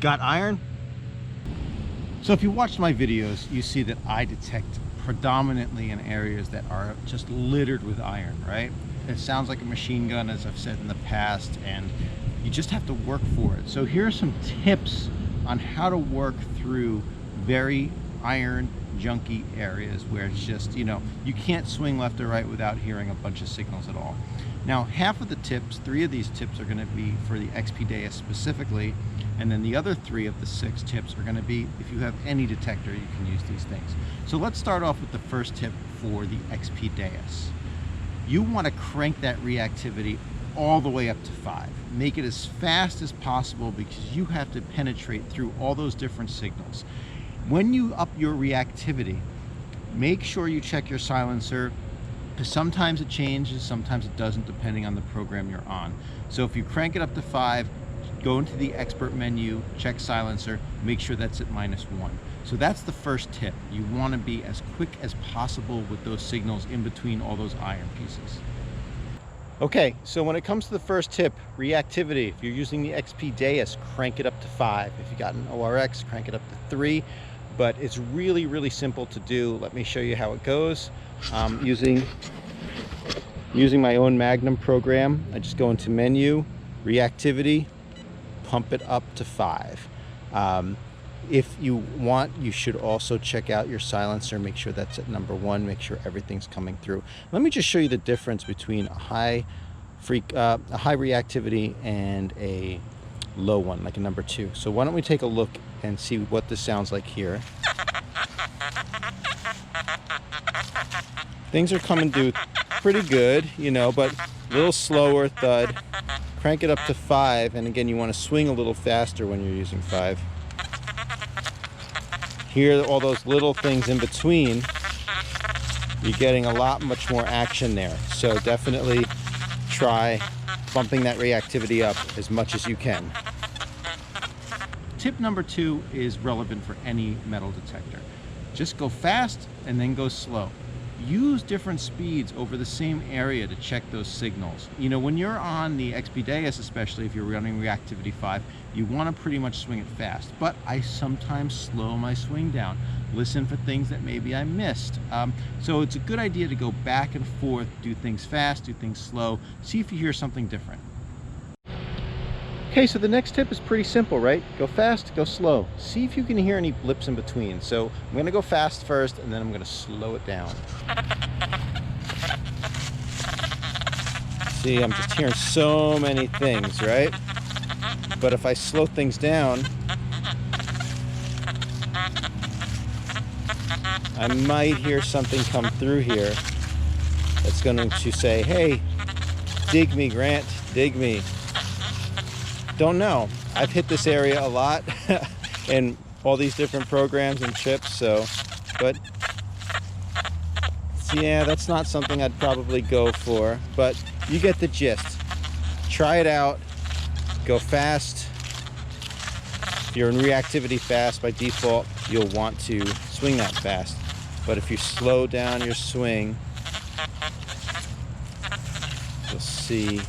Got iron? So if you watched my videos, you see that I detect predominantly in areas that are just littered with iron, right? It sounds like a machine gun, as I've said in the past, and you just have to work for it. So here are some tips on how to work through very iron junky areas where it's just, you know, you can't swing left or right without hearing a bunch of signals at all. Now, half of the tips, 3 of these tips are going to be for the XP Deus specifically, and then the other 3 of the 6 tips are going to be if you have any detector, you can use these things. So let's start off with the first tip for the XP Deus. You want to crank that reactivity all the way up to 5. Make it as fast as possible because you have to penetrate through all those different signals. When you up your reactivity, make sure you check your silencer, because sometimes it changes, sometimes it doesn't, depending on the program you're on. So if you crank it up to 5, go into the expert menu, check silencer, make sure that's at -1. So that's the first tip. You want to be as quick as possible with those signals in between all those iron pieces. Okay, so when it comes to the first tip, reactivity, if you're using the XP Deus, crank it up to 5. If you got an ORX, crank it up to 3. But it's really, really simple to do. Let me show you how it goes. Using my own Magnum program, I just go into menu, reactivity, pump it up to 5. If you want, you should also check out your silencer, make sure that's at #1, make sure everything's coming through. Let me just show you the difference between a high reactivity and a low one, like a #2. So why don't we take a look and see what this sounds like here. Things are coming through pretty good, you know, but a little slower thud. Crank it up to 5, and again, you want to swing a little faster when you're using 5. Hear all those little things in between. You're getting much more action there. So definitely try bumping that reactivity up as much as you can. Tip #2 is relevant for any metal detector. Just go fast and then go slow. Use different speeds over the same area to check those signals. You know, when you're on the XP Deus, especially if you're running reactivity 5, you want to pretty much swing it fast. But I sometimes slow my swing down. Listen for things that maybe I missed. So it's a good idea to go back and forth, do things fast, do things slow, see if you hear something different. Okay, so the next tip is pretty simple, right? Go fast, go slow. See if you can hear any blips in between. So I'm gonna go fast first, and then I'm gonna slow it down. See, I'm just hearing so many things, right? But if I slow things down, I might hear something come through here that's going to say, hey, dig me, Grant, dig me. Don't know. I've hit this area a lot in all these different programs and chips, but yeah, that's not something I'd probably go for, but you get the gist. Try it out, go fast. If you're in reactivity fast by default, you'll want to swing that fast. But if you slow down your swing, you'll see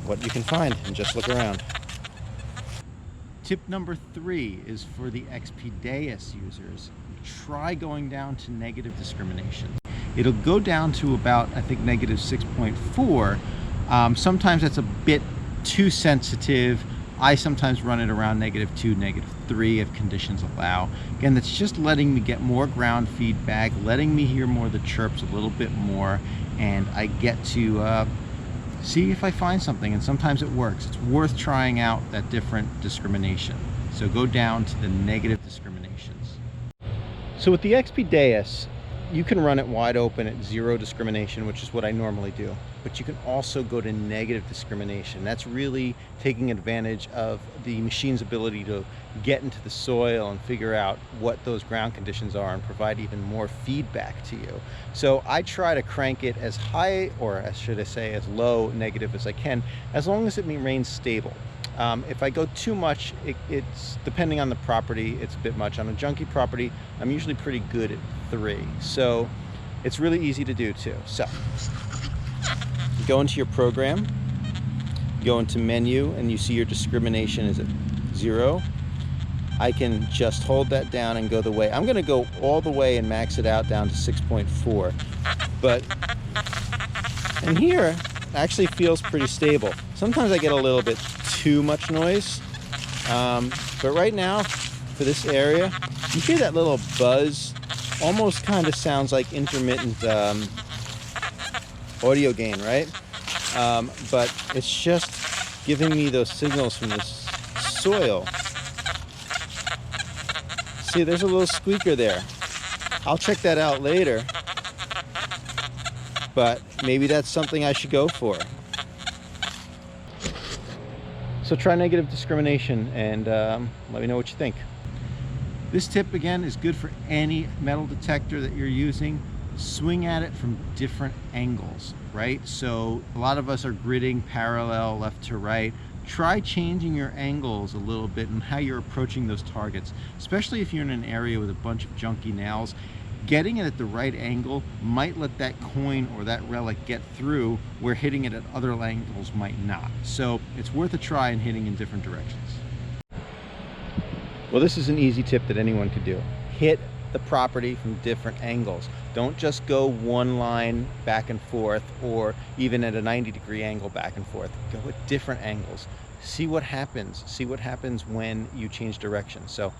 what you can find, and just look around. Tip #3 is for the XP Deus users. Try going down to negative discrimination. It'll go down to about, I think, -6.4. Sometimes that's a bit too sensitive. I sometimes run it around -2, -3 if conditions allow. Again, that's just letting me get more ground feedback, letting me hear more of the chirps a little bit more, and I get to see if I find something, and sometimes it works. It's worth trying out that different discrimination. So go down to the negative discriminations. So with the XP Deus, you can run it wide open at 0 discrimination, which is what I normally do. But you can also go to negative discrimination. That's really taking advantage of the machine's ability to get into the soil and figure out what those ground conditions are and provide even more feedback to you. So I try to crank it as high, or as should I say, as low negative as I can, as long as it remains stable. If I go too much, it's depending on the property, it's a bit much. On a junky property, I'm usually pretty good at 3. So it's really easy to do too. So you go into your program, go into menu and you see your discrimination is at 0. I can just hold that down and go the way. I'm going to go all the way and max it out down to 6.4. And here actually feels pretty stable. Sometimes I get a little bit too much noise, but right now for this area, you hear that little buzz. Almost kind of sounds like intermittent audio gain, right? But it's just giving me those signals from this soil. See, there's a little squeaker there. I'll check that out later, but maybe that's something I should go for. So try negative discrimination and let me know what you think. This tip again is good for any metal detector that you're using. Swing at it from different angles, right? So a lot of us are gridding parallel left to right. Try changing your angles a little bit and how you're approaching those targets, especially if you're in an area with a bunch of junky nails. Getting it at the right angle might let that coin or that relic get through where hitting it at other angles might not. So it's worth a try in hitting in different directions. Well, this is an easy tip that anyone could do. Hit the property from different angles. Don't just go one line back and forth or even at a 90-degree angle back and forth. Go at different angles. See what happens. See what happens when you change direction. So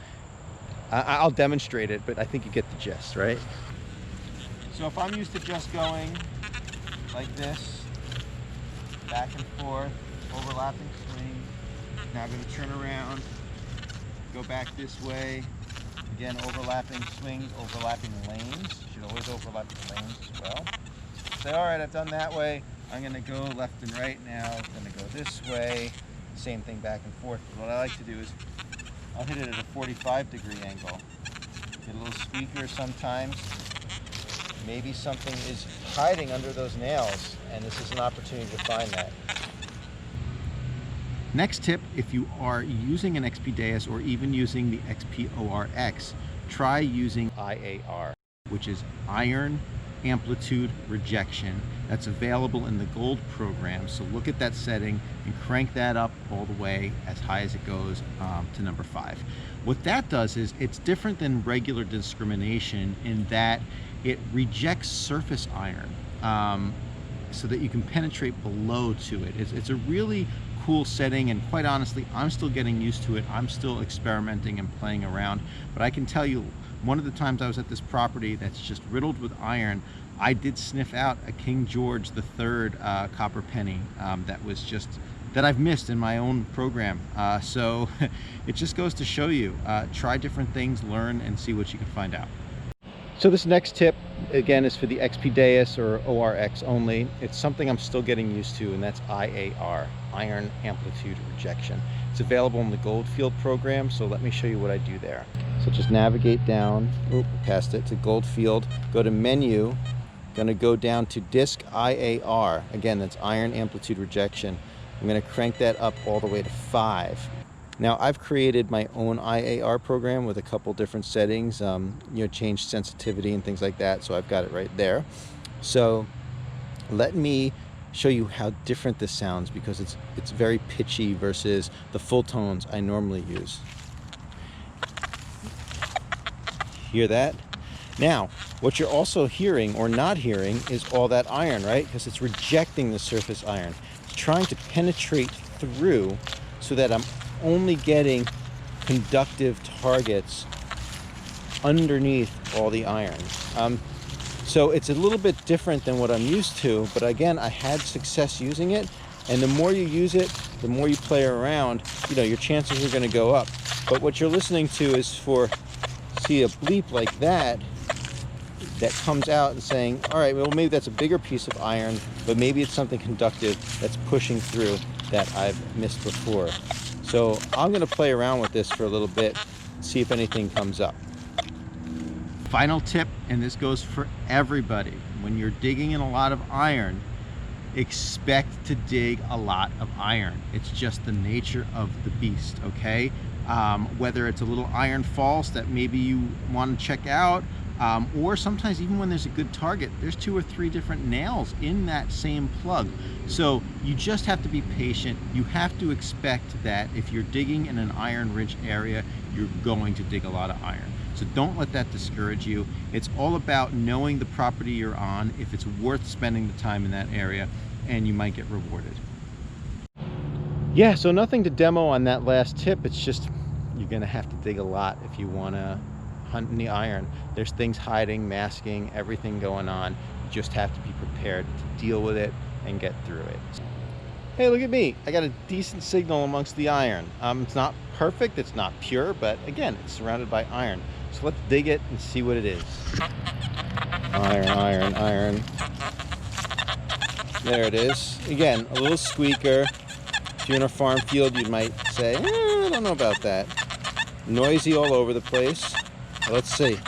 I'll demonstrate it, but I think you get the gist, right? So if I'm used to just going like this, back and forth, overlapping swing, now I'm going to turn around, go back this way. Again, overlapping swings, overlapping lanes. You should always overlap the lanes as well. Say, all right, I've done that way. I'm going to go left and right now. I'm going to go this way. Same thing back and forth. But what I like to do is I'll hit it at a 45-degree angle. Get a little squeaker sometimes. Maybe something is hiding under those nails, and this is an opportunity to find that. Next tip, if you are using an XP Deus or even using the XP-ORX, try using IAR, which is Iron Amplitude Rejection. That's available in the Gold program. So look at that setting and crank that up all the way as high as it goes to number 5. What that does is it's different than regular discrimination in that it rejects surface iron so that you can penetrate below to it. It's a really cool setting, and quite honestly, I'm still getting used to it. I'm still experimenting and playing around, but I can tell you, one of the times I was at this property that's just riddled with iron, I did sniff out a King George III copper penny that I've missed in my own program. So it just goes to show you, try different things, learn, and see what you can find out. So this next tip, again, is for the XP Deus or ORX only. It's something I'm still getting used to, and that's IAR, Iron Amplitude Rejection. It's available in the Goldfield program, so let me show you what I do there. So just navigate down, past it, to Goldfield, go to Menu, gonna go down to Disc IAR. Again, that's Iron Amplitude Rejection. I'm gonna crank that up all the way to 5. Now I've created my own IAR program with a couple different settings, change sensitivity and things like that. So I've got it right there. So let me show you how different this sounds, because it's very pitchy versus the full tones I normally use. Hear that? Now, what you're also hearing or not hearing is all that iron, right? Because it's rejecting the surface iron. It's trying to penetrate through so that I'm only getting conductive targets underneath all the iron. So it's a little bit different than what I'm used to, but again, I had success using it, and the more you use it, the more you play around, your chances are going to go up. But what you're listening to is see a bleep like that comes out and saying, all right, well, maybe that's a bigger piece of iron, but maybe it's something conductive that's pushing through that I've missed before. So I'm going to play around with this for a little bit, see if anything comes up. Final tip, and this goes for everybody. When you're digging in a lot of iron, expect to dig a lot of iron. It's just the nature of the beast, okay? Whether it's a little iron false that maybe you want to check out, Or sometimes even when there's a good target, there's 2 or 3 different nails in that same plug. So you just have to be patient. You have to expect that if you're digging in an iron-rich area, you're going to dig a lot of iron. So don't let that discourage you. It's all about knowing the property you're on, if it's worth spending the time in that area, and you might get rewarded. Yeah, so nothing to demo on that last tip. It's just you're gonna have to dig a lot if you wanna hunt in the iron. There's things hiding, masking, everything going on. You just have to be prepared to deal with it and get through it. Hey, look at me. I got a decent signal amongst the iron. It's not perfect, it's not pure, but again, it's surrounded by iron. So let's dig it and see what it is. Iron, iron, iron. There it is. Again, a little squeaker. If you're in a farm field, you might say, I don't know about that. Noisy all over the place. Let's see.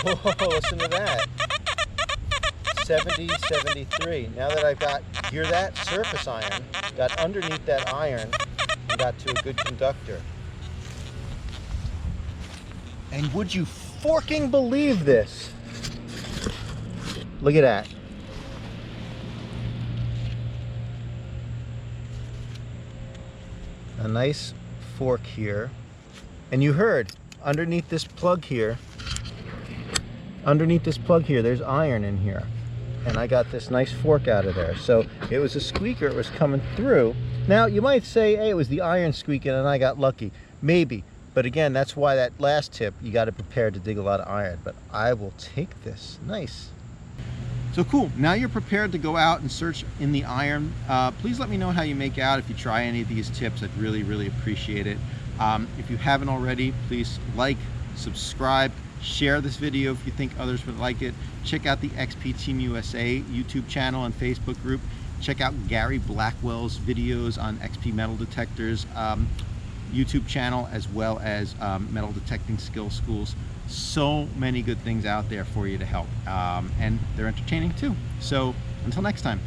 Whoa, listen to that. 70, 73. Now that I've got, hear that? Surface iron. Got underneath that iron and got to a good conductor. And would you forking believe this? Look at that. A nice fork here. And you heard underneath this plug here, there's iron in here. And I got this nice fork out of there. So it was a squeaker, it was coming through. Now you might say, hey, it was the iron squeaking and I got lucky. Maybe. But again, that's why that last tip, you got to prepare to dig a lot of iron. But I will take this. Nice. So cool. Now you're prepared to go out and search in the iron. Please let me know how you make out. If you try any of these tips, I'd really, really appreciate it. If you haven't already, please like, subscribe, share this video if you think others would like it. Check out the XP Team USA YouTube channel and Facebook group. Check out Gary Blackwell's videos on XP metal detectors YouTube channel, as well as metal detecting skill schools. So many good things out there for you to help, and they're entertaining too. So until next time.